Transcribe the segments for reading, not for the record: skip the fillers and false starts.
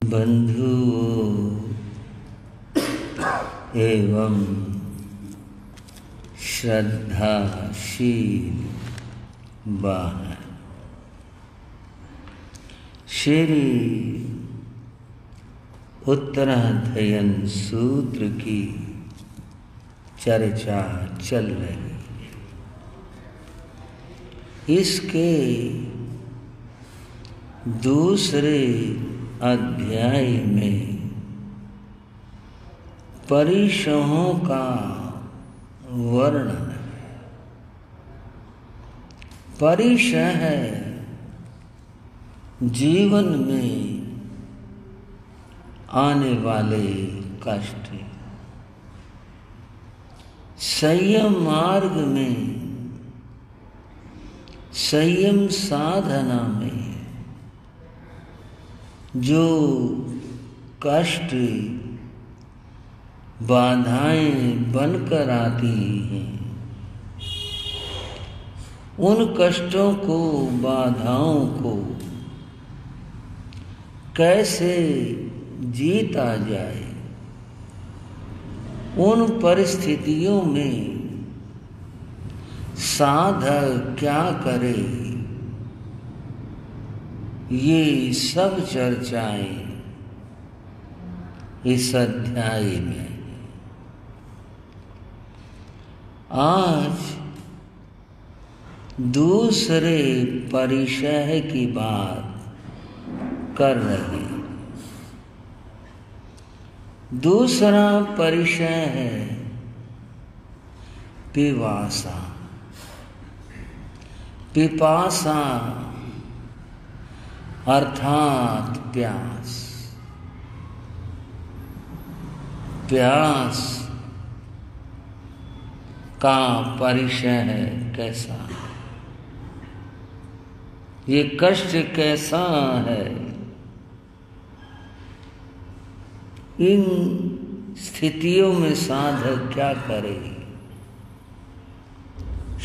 बंधुओं एवं श्रद्धाशील बाहर श्री उत्तराध्ययन सूत्र की चर्चा चल रही है। इसके दूसरे अध्याय में परिशहों का वर्णन है। परिशह जीवन में आने वाले कष्ट, संयम मार्ग में, संयम साधना में जो कष्ट बाधाएं बनकर आती हैं, उन कष्टों को, बाधाओं को कैसे जीता जाए, उन परिस्थितियों में साधक क्या करे, ये सब चर्चाएं इस अध्याय में। आज दूसरे परिशह की बात कर रहे हैं। दूसरा परिशह है पिपासा। पिपासा अर्थात प्यास। प्यास का परिशह कैसा, ये कष्ट कैसा है, इन स्थितियों में साधक क्या करे।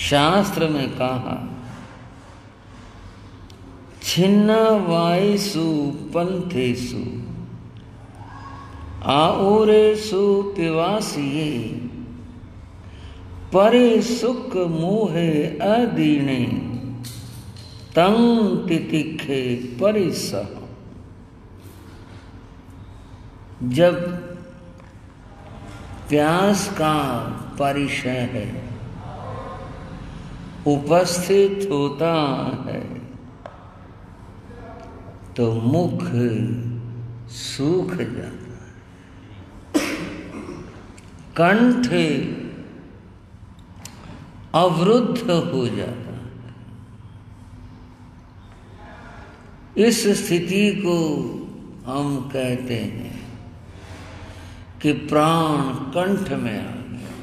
शास्त्र में कहा, छिन्न वायसु पंथेषु आउरेषु पिवासिये परे सुख मोहे अदीने तं तितिखे परिसह। जब प्यास का परिशह उपस्थित होता है तो मुख सूख जाता है, कंठ अवरुद्ध हो जाता है। इस स्थिति को हम कहते हैं कि प्राण कंठ में आ गया।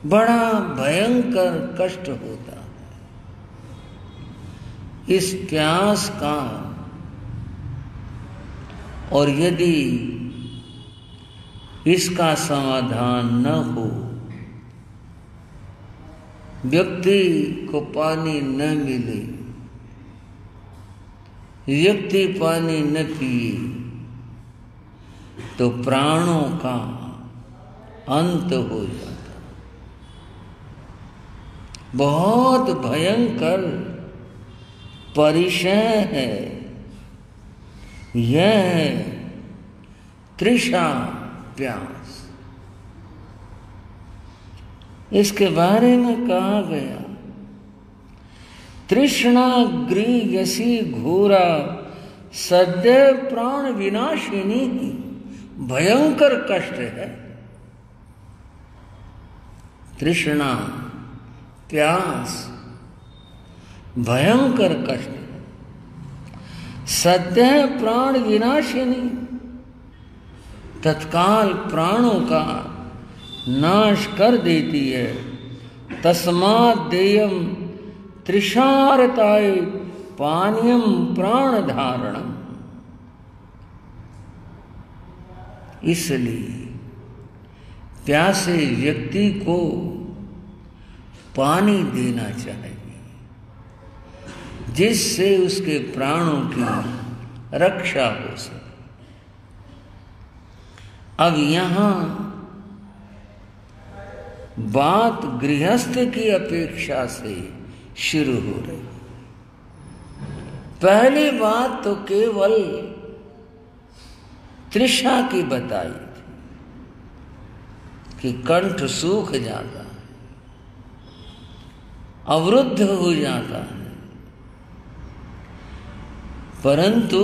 बड़ा भयंकर कष्ट होता है इस प्यास का। और यदि इसका समाधान न हो, व्यक्ति को पानी न मिले, व्यक्ति पानी न पिए, तो प्राणों का अंत हो जाता। बहुत भयंकर परिशह है यह तृषा, प्यास। इसके बारे में कहा गया, तृष्णा गृह्यसी घोरा सदैव प्राण विनाशिनी। भयंकर कष्ट है तृष्णा, प्यास, भयंकर कष्ट है। सदैव प्राण विनाशिनी, तत्काल प्राणों का नाश कर देती है। तस्मात् देयम तृषारताय पानीयम प्राण धारणम। इसलिए प्यासे व्यक्ति को पानी देना चाहिए, जिससे उसके प्राणों की रक्षा हो सके। अब यहां बात गृहस्थ की अपेक्षा से शुरू हो रही। पहली बात तो केवल तृषा की बताई थी कि कंठ सूख जाता है, अवरुद्ध हो जाता है, परंतु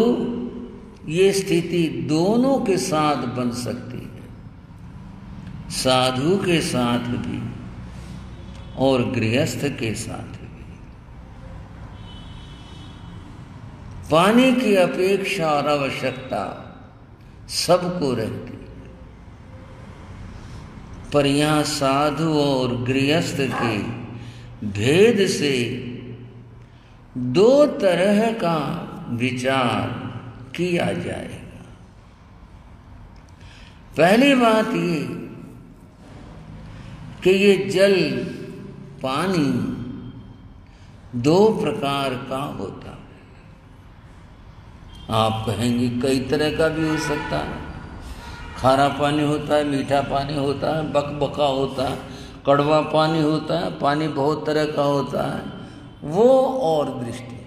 ये स्थिति दोनों के साथ बन सकती है, साधु के साथ भी और गृहस्थ के साथ भी। पानी की अपेक्षा और आवश्यकता सबको रहती है, पर यहां साधु और गृहस्थ के भेद से दो तरह का विचार किया जाएगा। पहली बात ये कि ये जल पानी दो प्रकार का होता है। आप कहेंगे कई तरह का भी हो सकता है, खारा पानी होता है, मीठा पानी होता है, बकबका होता है, कड़वा पानी होता है, पानी बहुत तरह का होता है, वो और दृष्टि।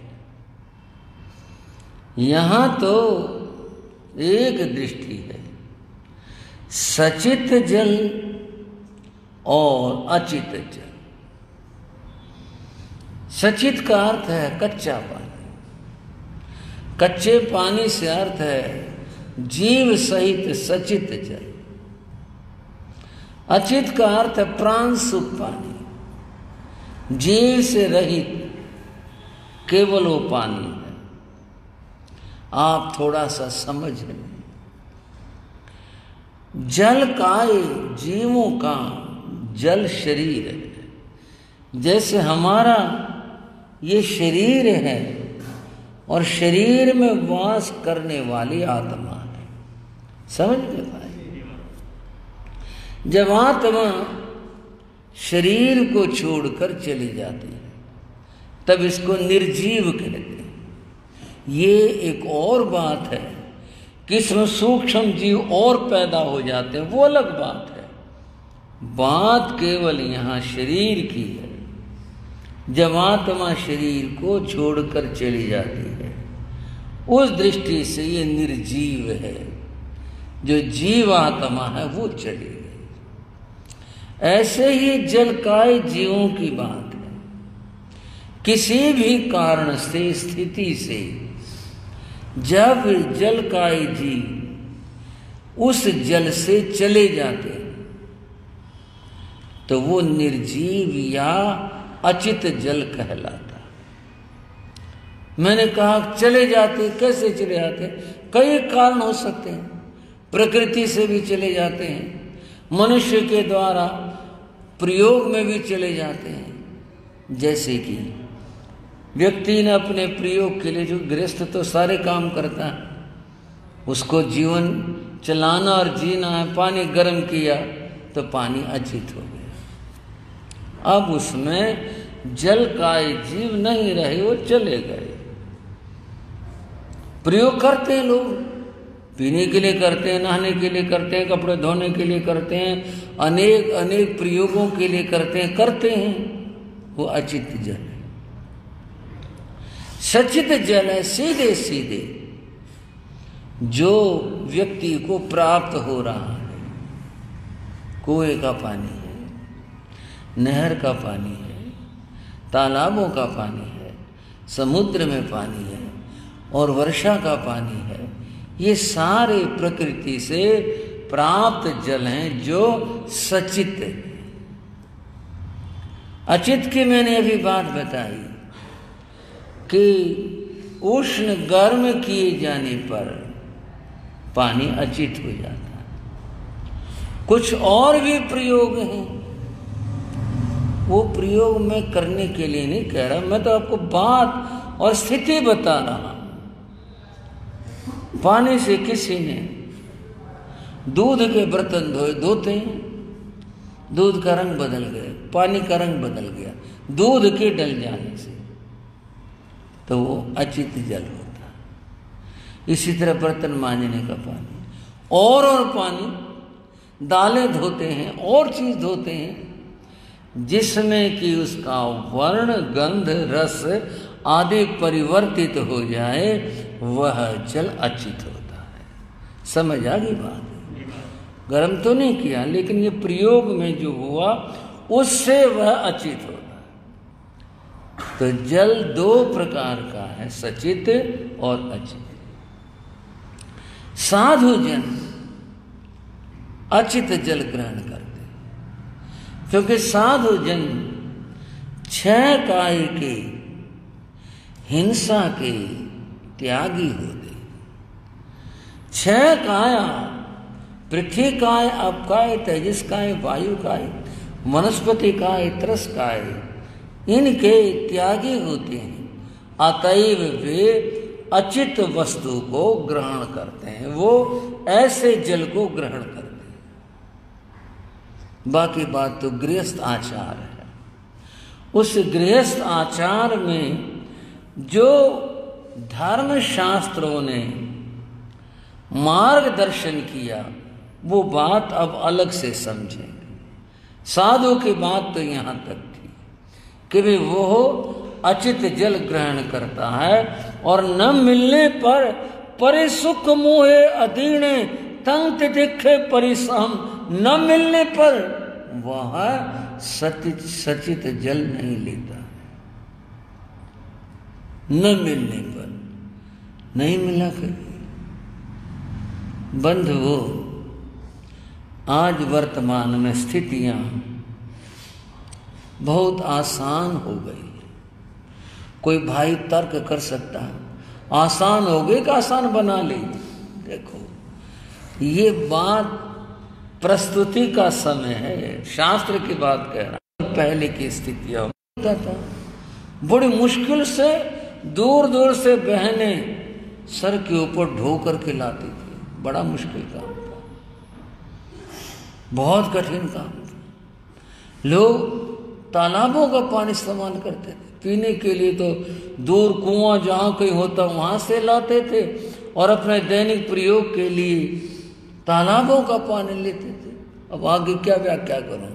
यहां तो एक दृष्टि है, सचित जल और अचित जल। सचित का अर्थ है कच्चा पानी, कच्चे पानी से अर्थ है जीव सहित सचित जल। अचित का अर्थ है प्राण सुख पानी, जीव से रहित केवल वो पानी है। आप थोड़ा सा समझ लें, जल काय जीवों का जल शरीर है। जैसे हमारा ये शरीर है और शरीर में वास करने वाली आत्मा है, समझ में पाए। जब आत्मा शरीर को छोड़कर चली जाती है तब इसको निर्जीव कहते हैं। ये एक और बात है कि इसमें सूक्ष्म जीव और पैदा हो जाते हैं, वो अलग बात है। बात केवल यहाँ शरीर की है। जब आत्मा शरीर को छोड़कर चली जाती है, उस दृष्टि से ये निर्जीव है। जो जीव आत्मा है वो चली गई। ऐसे ही जलकाय जीवों की बात है। किसी भी कारण से, स्थिति से जब जलकाय जीव उस जल से चले जाते तो वो निर्जीव या अचित जल कहलाता। मैंने कहा चले जाते, कैसे चले जाते? कई कारण हो सकते हैं। प्रकृति से भी चले जाते हैं, मनुष्य के द्वारा प्रयोग में भी चले जाते हैं। जैसे कि व्यक्ति ने अपने प्रयोग के लिए, जो गृहस्थ तो सारे काम करता है, उसको जीवन चलाना और जीना है, पानी गर्म किया तो पानी अचित हो गया। अब उसमें जल का जीव नहीं रहे, वो चले गए। प्रयोग करते हैं लोग, पीने के लिए करते हैं, नहाने के लिए करते हैं, कपड़े धोने के लिए करते हैं, अनेक अनेक प्रयोगों के लिए करते हैं। वो अचित जल है। सचित जल है सीधे सीधे जो व्यक्ति को प्राप्त हो रहा है। कुएं का पानी है, नहर का पानी है, तालाबों का पानी है, समुद्र में पानी है और वर्षा का पानी है। ये सारे प्रकृति से प्राप्त जल हैं जो सचित है। अचित की मैंने अभी बात बताई कि उष्ण गर्म किए जाने पर पानी अचित हो जाता है। कुछ और भी प्रयोग हैं, वो प्रयोग मैं करने के लिए नहीं कह रहा, मैं तो आपको बात और स्थिति बता रहा। पानी से किसी ने दूध के बर्तन धोते हैं, दूध का रंग बदल गया, पानी का रंग बदल गया दूध के डल जाने से, तो वो अचित जल होता है। इसी तरह बर्तन मांजने का पानी, और पानी, दालें धोते हैं और चीज धोते हैं, जिसमें कि उसका वर्ण, गंध, रस आदि परिवर्तित हो जाए, वह जल अचित होता है। समझ आ गई बात? गर्म तो नहीं किया, लेकिन ये प्रयोग में जो हुआ उससे वह अचित होता है। तो जल दो प्रकार का है, सचित और अचित। साधु जन अचित जल ग्रहण करते, क्योंकि साधु जन 6 काय के हिंसा के त्यागी होते। 6 काया, पृथ्वी काय, आप काय, तेजस काय, वायु काय, वनस्पति काय, तरस काय, इनके त्यागी होते हैं। अतएव वे अचित वस्तु को ग्रहण करते हैं, वो ऐसे जल को ग्रहण करते हैं। बाकी बात तो गृहस्थ आचार है। उस गृहस्थ आचार में जो धर्म शास्त्रों ने मार्गदर्शन किया, वो बात अब अलग से समझेंगे। साधु की बात तो यहां तक थी कि भी वो अचित जल ग्रहण करता है, और न मिलने पर परिसुख मोहे अधीणे तंग दिखे परिसम, न मिलने पर वह सचित जल नहीं लेता। न मिलने पर नहीं मिला कभी। बंधुओं, आज वर्तमान में स्थितियां बहुत आसान हो गई। कोई भाई तर्क कर सकता है, आसान हो गई कि आसान बना ली। देखो, ये बात प्रस्तुति का समय है, शास्त्र की बात कह रहा हूं। पहले की स्थितियां होता था, बड़ी मुश्किल से दूर दूर से बहनें सर के ऊपर ढो करके लाती थी। बड़ा मुश्किल काम था, बहुत कठिन काम था। लोग तालाबों का पानी इस्तेमाल करते थे पीने के लिए, तो दूर कुआं जहां कहीं होता वहां से लाते थे, और अपने दैनिक प्रयोग के लिए तालाबों का पानी लेते थे। अब आगे क्या व्याख्या करूं।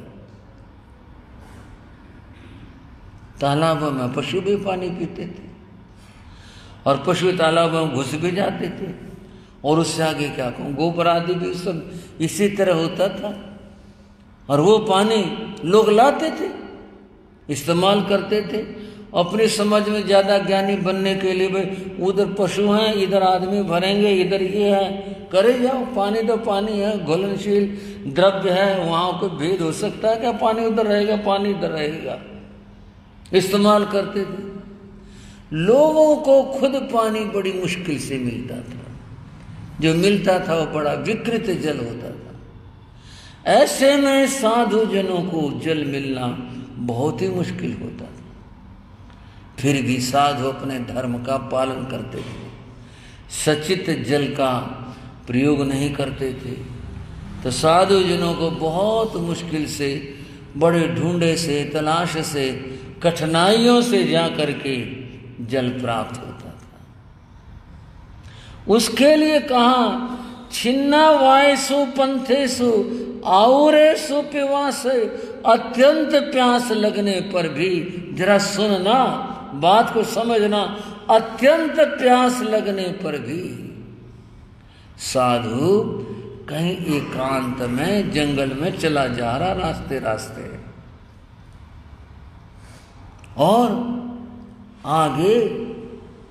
तालाबों में पशु भी पानी पीते थे, और पशु तालाबों में घुस भी जाते थे, और उससे आगे क्या कहूं, गोबर आदि भी सब इसी तरह होता था। और वो पानी लोग लाते थे, इस्तेमाल करते थे अपनी समझ में ज्यादा ज्ञानी बनने के लिए। भाई उधर पशु हैं, इधर आदमी भरेंगे, इधर ये है, करे जाओ, पानी तो पानी है, घुलनशील द्रव्य है, वहां कोई भेद हो सकता है क्या? पानी उधर रहेगा, पानी इधर रहेगा, इस्तेमाल करते थे। लोगों को खुद पानी बड़ी मुश्किल से मिलता था, जो मिलता था वो बड़ा विकृत जल होता था। ऐसे में साधु जनों को जल मिलना बहुत ही मुश्किल होता था। फिर भी साधु अपने धर्म का पालन करते थे, सचित जल का प्रयोग नहीं करते थे। तो साधु जनों को बहुत मुश्किल से, बड़े ढूंढे से, तलाश से, कठिनाइयों से जा करके जल प्राप्त होता था। उसके लिए कहा, छिन्ना वायसु पंथेसु आउरेसु पिवासे, अत्यंत प्यास लगने पर भी, जरा सुनना, बात को समझना, अत्यंत प्यास लगने पर भी साधु कहीं एकांत में जंगल में चला जा रहा, रास्ते रास्ते, और आगे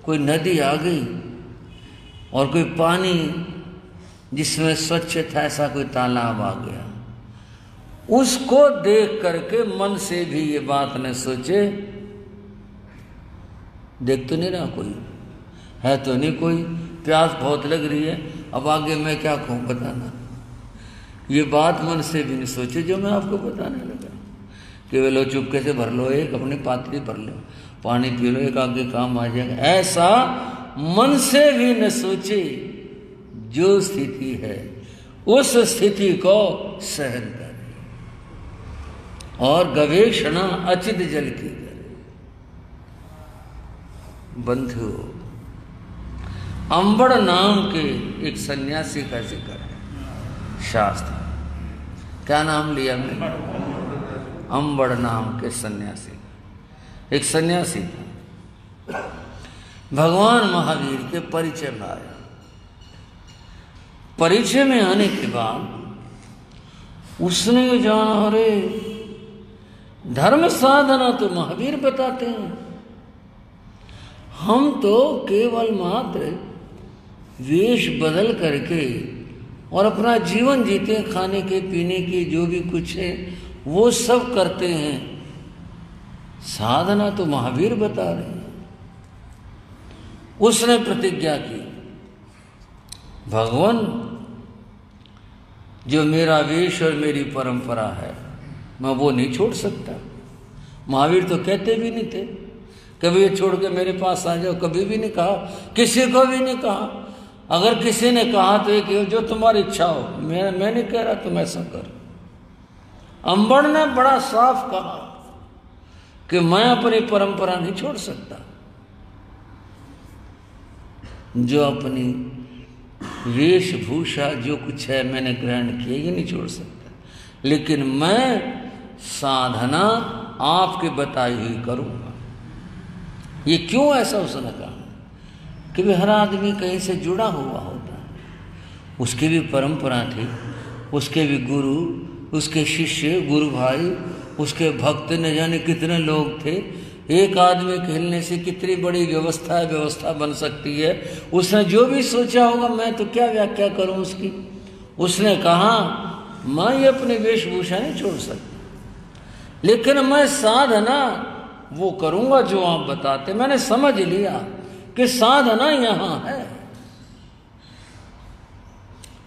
कोई नदी आ गई और कोई पानी जिसमें स्वच्छ था ऐसा कोई तालाब आ गया। उसको देख करके मन से भी ये बात न सोचे, देख तो नहीं रहा कोई है, तो नहीं कोई, प्यास बहुत लग रही है, अब आगे मैं क्या कहूँ बताना। ये बात मन से भी नहीं सोचे जो मैं आपको बताने लगा कि वे लो चुपके से भर लो, एक अपनी पात्री भर लो, पानी पी लो, एक आगे काम आ जाएगा। ऐसा मन से भी न सोचे। जो स्थिति है उस स्थिति को सहन करे और गवेषणा अचित जल की करे। बंधु, अंबड़ नाम के एक सन्यासी का जिक्र है शास्त्र। क्या नाम लिया मैंने? अंबड़ नाम के सन्यासी। एक सन्यासी था, भगवान महावीर के परिचय में आया। परिचय में आने के बाद उसने ये जाना, अरे धर्म साधना तो महावीर बताते हैं, हम तो केवल मात्र वेश बदल करके और अपना जीवन जीते हैं, खाने के पीने के जो भी कुछ है वो सब करते हैं, साधना तो महावीर बता रहे हैं। उसने प्रतिज्ञा की, भगवान जो मेरा वेश और मेरी परंपरा है मैं वो नहीं छोड़ सकता। महावीर तो कहते भी नहीं थे कभी ये छोड़ के मेरे पास आ जाओ, कभी भी नहीं कहा, किसी को भी नहीं कहा। अगर किसी ने कहा तो एक जो तुम्हारी इच्छा हो, मैं नहीं कह रहा तुम ऐसा कर। अंबड़ ने बड़ा साफ कहा कि मैं अपनी परंपरा नहीं छोड़ सकता, जो अपनी वेशभूषा जो कुछ है मैंने ग्रहण किया, ये नहीं छोड़ सकता, लेकिन मैं साधना आपके बताई हुई करूंगा। ये क्यों ऐसा उसने कहा कि भी हर आदमी कहीं से जुड़ा हुआ होता है, उसकी भी परंपरा थी, उसके भी गुरु, उसके शिष्य, गुरु भाई, उसके भक्त, न जाने कितने लोग थे। एक आदमी के हिलने से कितनी बड़ी व्यवस्था बन सकती है। उसने जो भी सोचा होगा, मैं तो क्या व्याख्या करूं उसकी। उसने कहा मैं ये अपनी वेशभूषा नहीं छोड़ सकता, लेकिन मैं साधना वो करूंगा जो आप बताते। मैंने समझ लिया कि साधना यहां है,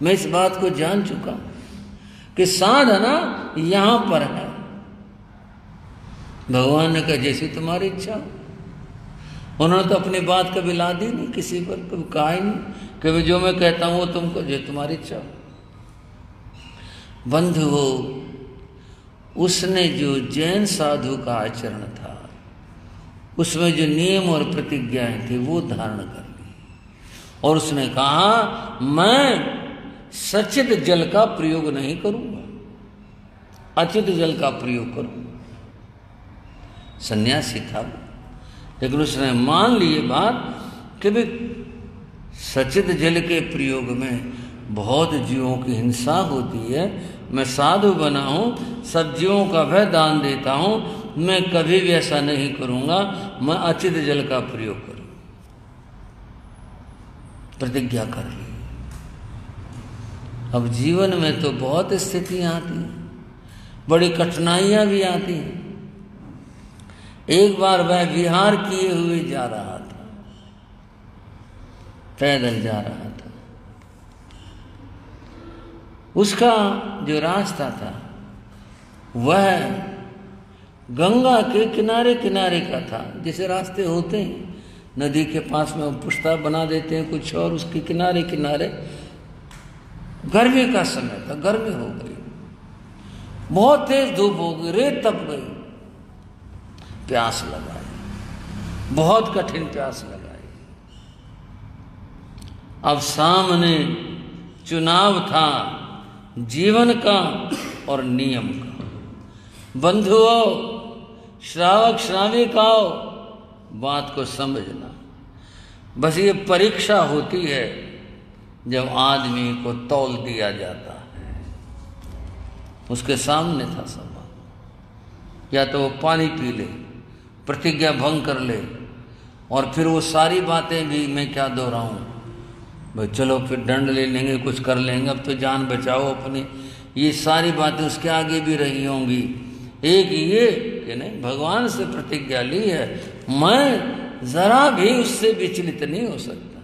मैं इस बात को जान चुका कि साधना यहां पर है। भगवान ने कहा जैसी तुम्हारी इच्छा। उन्होंने तो अपनी बात कभी ला दी नहीं किसी पर, कभी कहा ही नहीं कि जो मैं कहता हूं वो तुमको, जो तुम्हारी इच्छा। बंधु हो, उसने जो जैन साधु का आचरण था, उसमें जो नियम और प्रतिज्ञाएं थी वो धारण कर ली, और उसने कहा मैं सचित जल का प्रयोग नहीं करूंगा, अचित जल का प्रयोग करूंगा। सन्यासी था, लेकिन उसने मान ली ये बात कि भी सचित जल के प्रयोग में बहुत जीवों की हिंसा होती है। मैं साधु बना हूं, सब जीवों का वह दान देता हूं, मैं कभी भी ऐसा नहीं करूंगा, मैं अचित जल का प्रयोग करूं। प्रतिज्ञा कर ली। अब जीवन में तो बहुत स्थितियां आती हैं, बड़ी कठिनाइयां भी आती हैं। एक बार वह विहार किए हुए जा रहा था, पैदल जा रहा था। उसका जो रास्ता था वह गंगा के किनारे किनारे का था। जैसे रास्ते होते हैं, नदी के पास में पुश्ता बना देते हैं कुछ, और उसके किनारे किनारे। गर्मी का समय था, गर्मी हो गई, बहुत तेज धूप हो गई, रेत तप गई, प्यास लगाई, बहुत कठिन प्यास लगाई। अब सामने चुनाव था जीवन का और नियम का। बंधुओं, श्रावक श्राविकाओं, बात को समझना। बस ये परीक्षा होती है जब आदमी को तौल दिया जाता है। उसके सामने था सवाल, या तो वो पानी पी ले, प्रतिज्ञा भंग कर ले, और फिर वो सारी बातें भी मैं क्या दोहराऊं, भाई चलो फिर दंड ले लेंगे, कुछ कर लेंगे, अब तो जान बचाओ अपनी, ये सारी बातें उसके आगे भी रही होंगी। एक ये कि नहीं, भगवान से प्रतिज्ञा ली है, मैं जरा भी उससे विचलित नहीं हो सकता।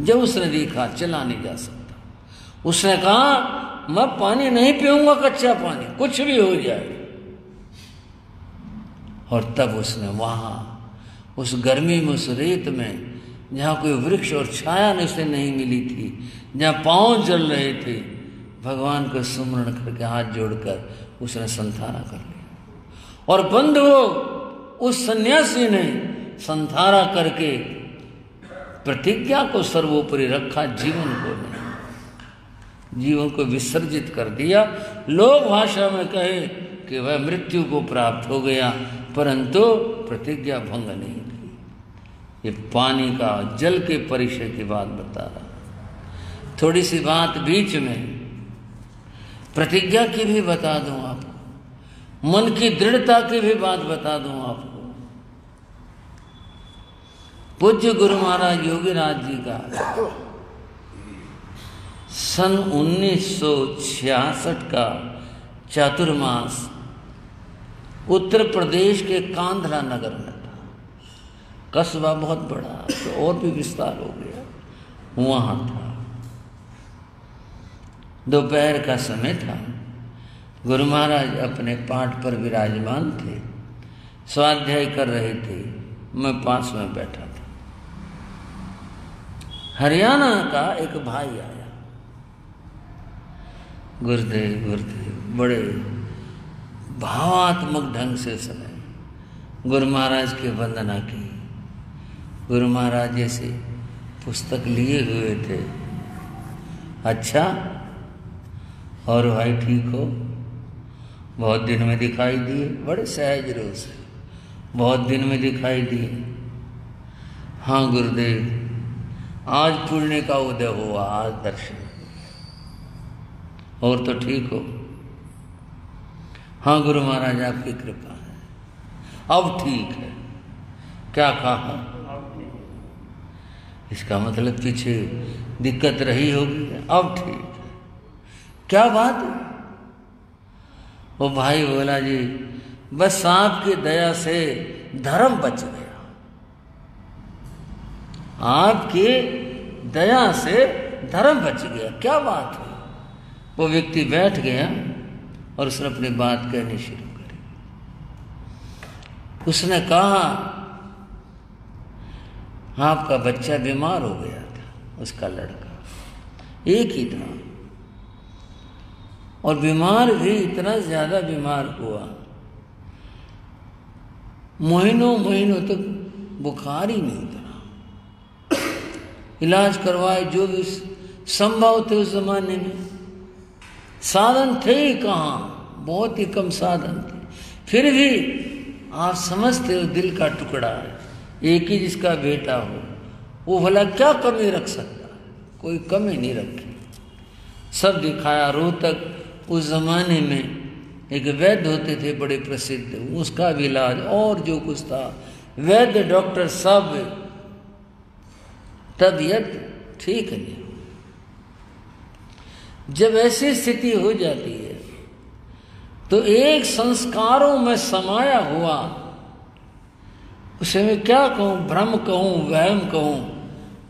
जब उसने देखा चला नहीं जा सकता, उसने कहा मैं पानी नहीं पीऊंगा, कच्चा पानी, कुछ भी हो जाए। और तब उसने वहां उस गर्मी में, उस रेत में, जहां कोई वृक्ष और छाया उसे नहीं मिली थी, जहां पांव जल रहे थे, भगवान को सुमरण करके हाथ जोड़कर उसने संधारा कर लिया। और बंधुओं, उस सन्यासी ने संधारा करके प्रतिज्ञा को सर्वोपरि रखा, जीवन को नहीं। जीवन को विसर्जित कर दिया। लोक भाषा में कहे कि वह मृत्यु को प्राप्त हो गया, परंतु प्रतिज्ञा भंग नहीं की। ये पानी का, जल के परिचय की बात बता रहा। थोड़ी सी बात बीच में प्रतिज्ञा की भी बता दूं आपको, मन की दृढ़ता की भी बात बता दूं आपको। पूज्य गुरु महाराज योगीराज जी का सन 1966 का चातुर्मास उत्तर प्रदेश के कांधला नगर में था। कस्बा बहुत बड़ा, तो और भी विस्तार हो गया, वहां था। दोपहर का समय था। गुरु महाराज अपने पाठ पर विराजमान थे, स्वाध्याय कर रहे थे। मैं पास में बैठा था। हरियाणा का एक भाई आया। गुरुदेव गुरुदेव, बड़े भावात्मक ढंग से सुने। गुरु महाराज की वंदना की। गुरु महाराज जैसे पुस्तक लिए हुए थे। अच्छा, और भाई ठीक हो? बहुत दिन में दिखाई दिए। बड़े सहज रूप से, बहुत दिन में दिखाई दिए। हाँ गुरुदेव, आज पुण्य का उदय हुआ, आज दर्शन। और तो ठीक हो? हाँ गुरु महाराज, आपकी कृपा है, अब ठीक है। क्या कहा? इसका मतलब पीछे दिक्कत रही होगी, अब ठीक है। क्या बात है? वो भाई बोला, जी बस आपकी दया से धर्म बच गया। आपकी दया से धर्म बच गया। क्या बात है? वो व्यक्ति बैठ गया और उसने अपनी बात कहनी शुरू करी। उसने कहा, आपका बच्चा बीमार हो गया था, उसका लड़का एक ही था, और बीमार भी इतना ज्यादा बीमार हुआ, महीनों महीनों तक बुखार ही नहीं उतरा। इलाज करवाए, जो भी संभव थे उस जमाने में, साधन थे ही कहाँ, बहुत ही कम साधन थे। फिर भी आप समझते हो, दिल का टुकड़ा है, एक ही जिसका बेटा हो, वो भला क्या कमी रख सकता है? कोई कमी नहीं रखी, सब दिखाया। रोहतक उस जमाने में एक वैद्य होते थे बड़े प्रसिद्ध, उसका भी इलाज और जो कुछ था, वैद्य डॉक्टर सब, तबीयत ठीक नहीं। जब ऐसी स्थिति हो जाती है तो एक संस्कारों में समाया हुआ, उसे मैं क्या कहूं, भ्रम कहूं, वहम कहूं,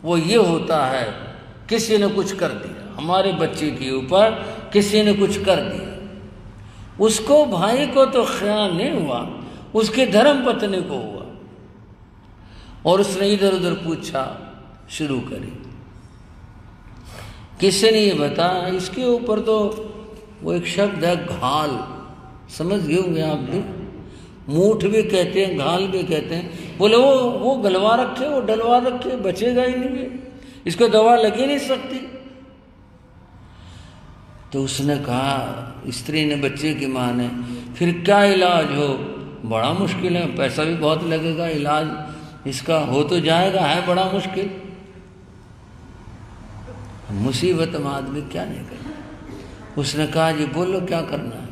वो ये होता है, किसी ने कुछ कर दिया हमारे बच्चे के ऊपर, किसी ने कुछ कर दिया। उसको, भाई को तो ख्याल नहीं हुआ, उसके धर्म पत्नी को हुआ, और उसने इधर उधर पूछा शुरू करी। किसी ने ये बताया, इसके ऊपर तो वो एक शब्द है घाल, समझ गए होंगे आप भी, मूठ भी कहते हैं, घाल भी कहते हैं। बोले वो गलवा रखे, वो डलवा रखे, बचेगा ही नहीं, इसको दवा लगी नहीं सकती। तो उसने कहा, स्त्री ने, बच्चे की मां ने, फिर क्या इलाज हो? बड़ा मुश्किल है, पैसा भी बहुत लगेगा, इलाज इसका हो तो जाएगा, है बड़ा मुश्किल। मुसीबत में आदमी क्या नहीं करना। उसने कहा, जी बोलो क्या करना है?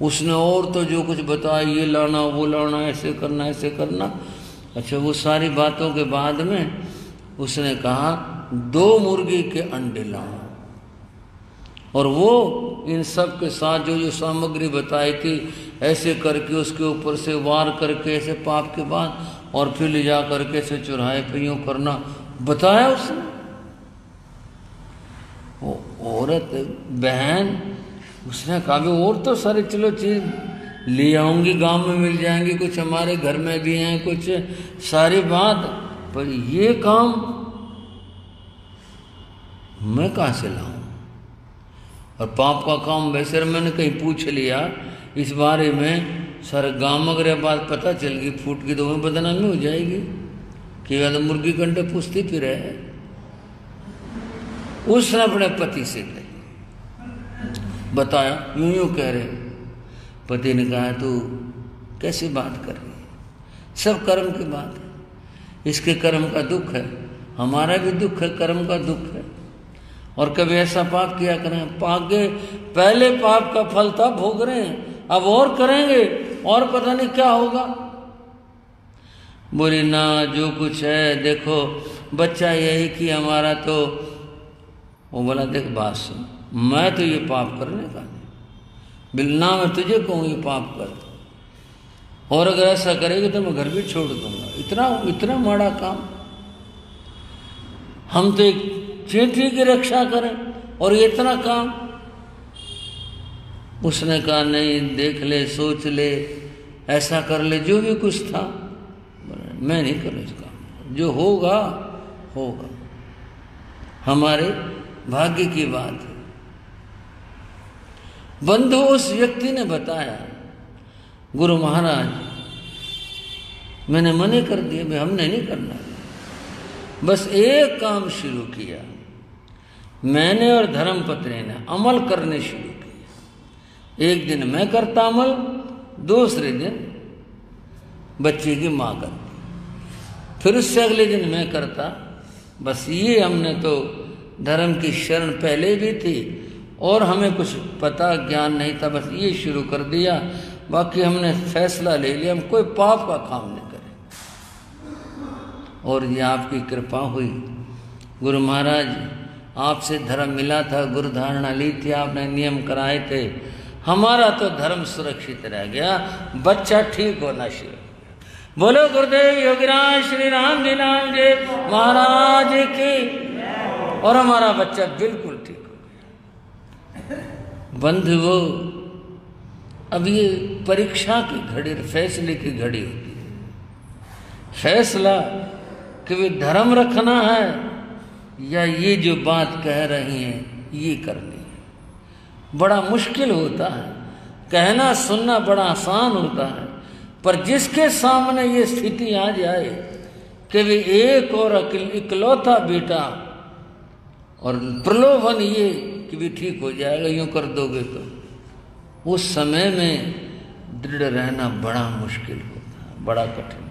उसने और तो जो कुछ बताया, ये लाना, वो लाना, ऐसे करना, ऐसे करना। अच्छा, वो सारी बातों के बाद में उसने कहा, 2 मुर्गी के अंडे लाओ, और वो इन सब के साथ जो जो सामग्री बताई थी, ऐसे करके उसके ऊपर से वार करके, ऐसे पाप के बाद, और फिर ले जा करके ऐसे चुराहे पे यूं करना बताया उसने। वो औरत बहन, उसने कहा, और तो सारी चलो चीज ले आऊंगी, गांव में मिल जाएंगी, कुछ हमारे घर में भी हैं, कुछ सारी बात, पर ये काम मैं कहाँ से लाऊं? और पाप का काम वैसे मैंने कहीं पूछ लिया इस बारे में, सारे गांव में अगर बात पता चल गई, फूट की तो वह बदनामी हो जाएगी। कि वह मुर्गी कंडे पूछती फिर है। उसने अपने पति से बताया, यूं यूं कह रहे। पति ने कहा तू कैसी बात कर रही है, सब कर्म की बात है, इसके कर्म का दुख है, हमारा भी दुख है, कर्म का दुख है। और कभी ऐसा पाप किया करें, पागे पहले पाप का फल था भोग रहे हैं, अब और करेंगे और पता नहीं क्या होगा। बोली ना, जो कुछ है देखो बच्चा यही कि हमारा तो। वो बोला देख बात सुन, मैं तो ये पाप करने का नहीं, बिलना मैं तुझे कहूँ ये पाप कर, और अगर ऐसा करेगी तो मैं घर भी छोड़ दूंगा। इतना माड़ा काम, हम तो एक चींटी की रक्षा करें और ये इतना काम। उसने कहा नहीं, देख ले, सोच ले, ऐसा कर ले, जो भी कुछ था। मैं नहीं करूँ इसका, जो होगा होगा, हमारे भाग्य की बात है। बंधु उस व्यक्ति ने बताया, गुरु महाराज मैंने मना कर दिया, भाई हमने नहीं करना। बस एक काम शुरू किया मैंने और धर्मपत्नी ने, अमल करने शुरू किया। एक दिन मैं करता अमल, दूसरे दिन बच्चे की माँ करती, फिर उससे अगले दिन मैं करता। बस ये हमने तो धर्म की शरण पहले भी थी और हमें कुछ पता ज्ञान नहीं था, बस ये शुरू कर दिया। बाकी हमने फैसला ले लिया हम कोई पाप का काम नहीं करें। और ये आपकी कृपा हुई गुरु महाराज, आपसे धर्म मिला था, गुरु धारणा ली थी आपने, नियम कराए थे, हमारा तो धर्म सुरक्षित रह गया, बच्चा ठीक होना शुरू। बोलो गुरुदेव योगीराज श्री राम जी नाम जी महाराज की। और हमारा बच्चा बिल्कुल ठीक हो गया। बंधुओं, अब ये परीक्षा की घड़ी, फैसले की घड़ी होती है। फैसला कि वे धर्म रखना है या ये जो बात कह रही हैं ये करनी है। बड़ा मुश्किल होता है, कहना सुनना बड़ा आसान होता है, पर जिसके सामने ये स्थिति आ जाए कि वे एक और इकलौता बेटा, और प्रलोभन ये कि भी ठीक हो जाएगा, यूं कर दोगे तो, उस समय में दृढ़ रहना बड़ा मुश्किल होता है, बड़ा कठिन।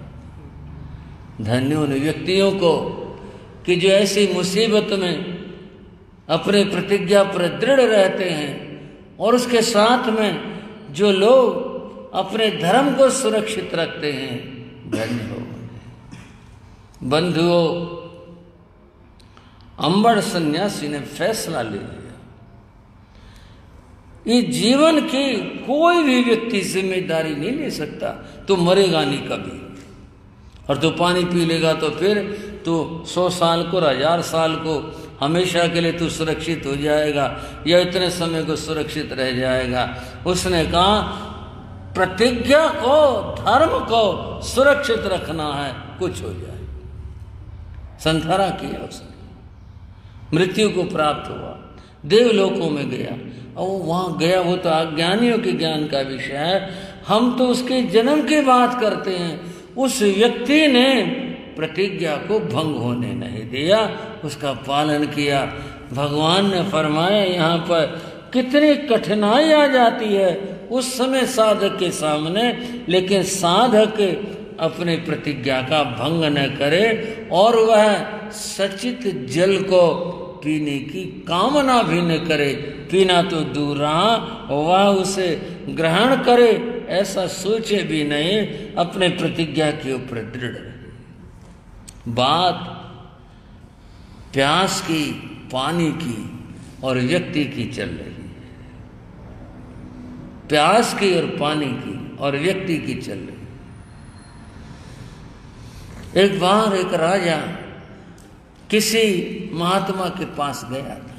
धन्य उन व्यक्तियों को कि जो ऐसी मुसीबत में अपने प्रतिज्ञा पर दृढ़ रहते हैं और उसके साथ में जो लोग अपने धर्म को सुरक्षित रखते हैं, धन्य हो। बंधुओं, अंबड़ सन्यासी ने फैसला ले लिया, ये जीवन की कोई भी व्यक्ति जिम्मेदारी नहीं ले सकता, तो मरेगा नहीं कभी। और तो पानी पी लेगा तो फिर तो 100 साल को, 1000 साल को, हमेशा के लिए तू सुरक्षित हो जाएगा या इतने समय को सुरक्षित रह जाएगा। उसने कहा प्रतिज्ञा को, धर्म को सुरक्षित रखना है, कुछ हो जाए। संथारा किया उसने, मृत्यु को प्राप्त हुआ, देवलोकों में गया, और वहां गया, वो तो अज्ञानियों के ज्ञान का विषय है, हम तो उसके जन्म की बात करते हैं। उस व्यक्ति ने प्रतिज्ञा को भंग होने नहीं दिया, उसका पालन किया। भगवान ने फरमाया यहाँ पर कितनी कठिनाई आ जाती है उस समय साधक के सामने, लेकिन साधक अपने प्रतिज्ञा का भंग न करे और वह सचित जल को पीने की कामना भी न करे। पीना तो दूर रहा, वह उसे ग्रहण करे ऐसा सोचे भी नहीं, अपने प्रतिज्ञा के ऊपर दृढ़ रहे। बात प्यास की, पानी की और व्यक्ति की चल रही है, प्यास की और पानी की और व्यक्ति की चल रही। एक बार एक राजा किसी महात्मा के पास गया था।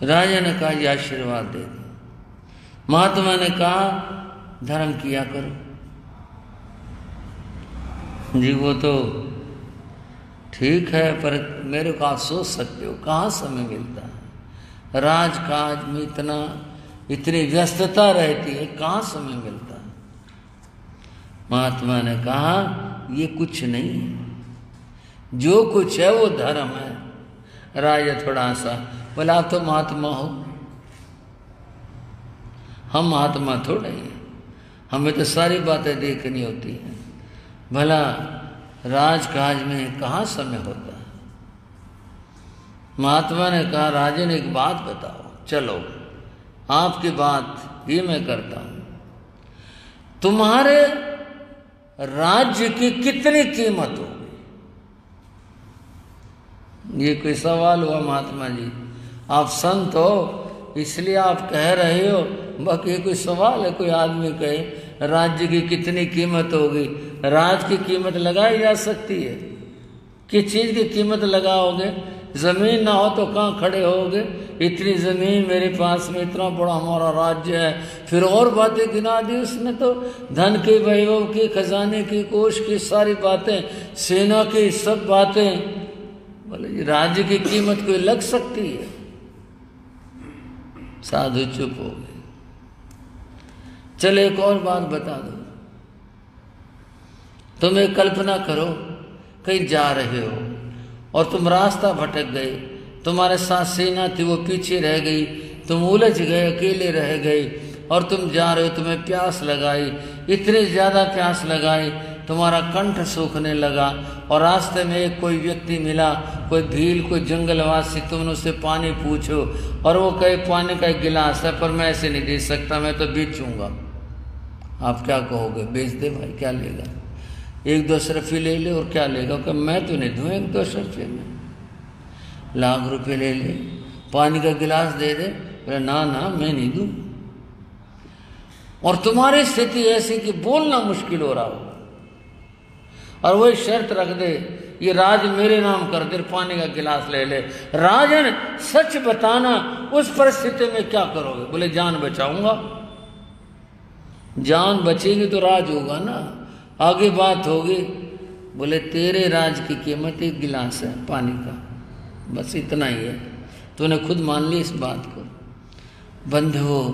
राजा ने कहा ये आशीर्वाद दे दो। महात्मा ने कहा धर्म किया करो। जी वो तो ठीक है, पर मेरे को आप सोच सकते हो कहाँ समय मिलता है, राजकाज में इतनी व्यस्तता रहती है, कहाँ समय मिलता है। महात्मा ने कहा ये कुछ नहीं है, जो कुछ है वो धर्म है। राजा थोड़ा सा बोला आप तो महात्मा हो, हम महात्मा थोड़े हैं, हमें तो सारी बातें देखनी होती हैं। भला राजकाज में कहाँ समय होता है। महात्मा ने कहा राजन एक बात बताओ, चलो आपकी बात ये मैं करता हूं, तुम्हारे राज्य की कितनी कीमत होगी? ये कोई सवाल हुआ महात्मा जी? आप संत हो इसलिए आप कह रहे हो, बाकी ये कोई सवाल है? कोई आदमी कहे राज्य की कितनी कीमत होगी? राज की कीमत लगाई जा सकती है? किस चीज की कीमत लगाओगे? जमीन ना हो तो कहाँ खड़े होगे? इतनी जमीन मेरे पास में, इतना बड़ा हमारा राज्य है, फिर और बातें गिना दी उसने तो, धन के, वैभव की, खजाने की, कोष की सारी बातें, सेना की सब बातें। बोले जी राज्य की कीमत कोई लग सकती है? साधु चुप हो गए। चले एक और बात बता दो, तुम एक कल्पना करो कहीं जा रहे हो और तुम रास्ता भटक गए, तुम्हारे साथ सेना थी वो पीछे रह गई, तुम उलझ गए, अकेले रह गए और तुम जा रहे हो, तुम्हें प्यास लगाई, इतनी ज्यादा प्यास लगाई तुम्हारा कंठ सूखने लगा और रास्ते में एक कोई व्यक्ति मिला, कोई भील, कोई जंगलवासी, तुमने उससे पानी पूछो और वो कहे पानी का एक गिलास है पर मैं ऐसे नहीं दे सकता, मैं तो बेचूंगा। आप क्या कहोगे? बेच दे भाई, क्या लेगा? 1-2 सरफी ले ले और क्या लेगा? कि मैं तो नहीं दूँ 1-2 सरफी में, लाख रुपए ले ले, पानी का गिलास दे दे। बोले ना ना मैं नहीं दूँ। और तुम्हारी स्थिति ऐसी कि बोलना मुश्किल हो रहा हो और वही शर्त रख दे ये राज मेरे नाम कर दे, पानी का गिलास ले ले। राजन सच बताना, उस परिस्थिति में क्या करोगे? बोले जान बचाऊंगा। जान बचेगी तो राज होगा ना, आगे बात होगी। बोले तेरे राज की कीमत 1 गिलास है पानी का, बस इतना ही है। तूने खुद मान ली इस बात को। बंधुओं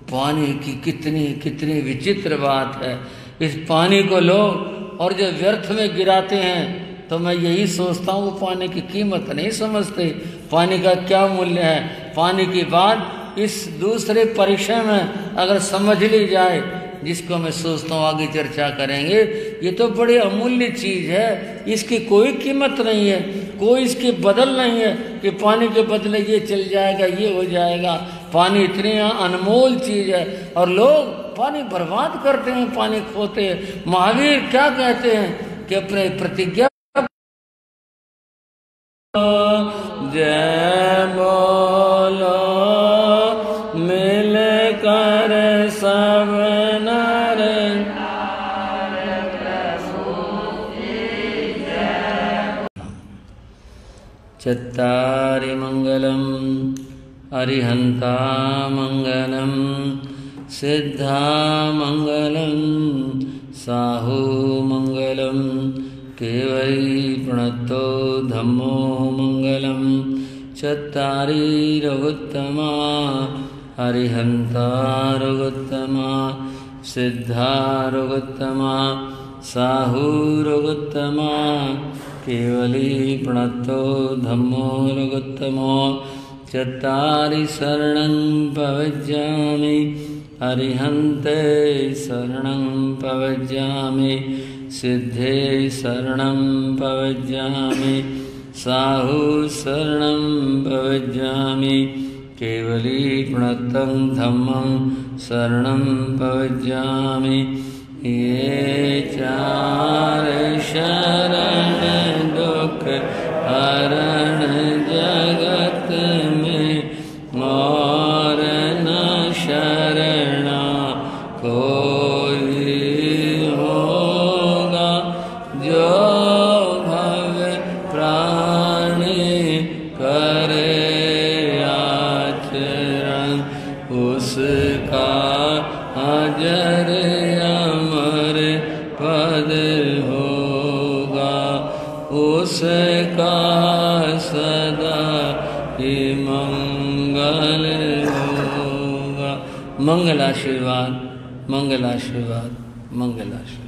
पानी की कितनी कितनी विचित्र बात है। इस पानी को लो और जो व्यर्थ में गिराते हैं तो मैं यही सोचता हूँ वो पानी की कीमत नहीं समझते, पानी का क्या मूल्य है। पानी की बात इस दूसरे परिचय में अगर समझ ली जाए, जिसको मैं सोचता हूँ आगे चर्चा करेंगे, ये तो बड़ी अमूल्य चीज है, इसकी कोई कीमत नहीं है, कोई इसके बदल नहीं है कि पानी के बदले ये चल जाएगा, ये हो जाएगा। पानी इतनी अनमोल चीज है और लोग पानी बर्बाद करते हैं, पानी खोते हैं। महावीर क्या कहते हैं कि अपने प्रतिज्ञा जय बोलो मिल कर सब नर चत्तारि मंगलम अरिहंता मंगलम सिद्धा मंगलम साहू मंगलम केवली प्रणतो धम्मो मंगलम चत्तारि रघुत्तमा अरिहंता रघुत्तमा सिद्धा रघुत्तमा साहू रघुत्तमा केवली प्रणतो धम्मो रघुत्तमो चत्तारि शरणं प्रवज्यामि अरिहन्ते शरणं प्रवज्यामि सिद्धे शरणं प्रवज्यामि साहु शरणं प्रवज्यामि केवली प्रणतं धम्मं शरणं प्रवज्यामि। ये 4 शरण दुख हरण जगत में और न शरणा कोई होगा, जो भव प्राणी करे आचरण उसका अजर अमर पद होगा, उसका सदा ही मंगल होगा। मंगल आशीर्वाद, मंगल आशीर्वाद, मंगल आशीर्वाद।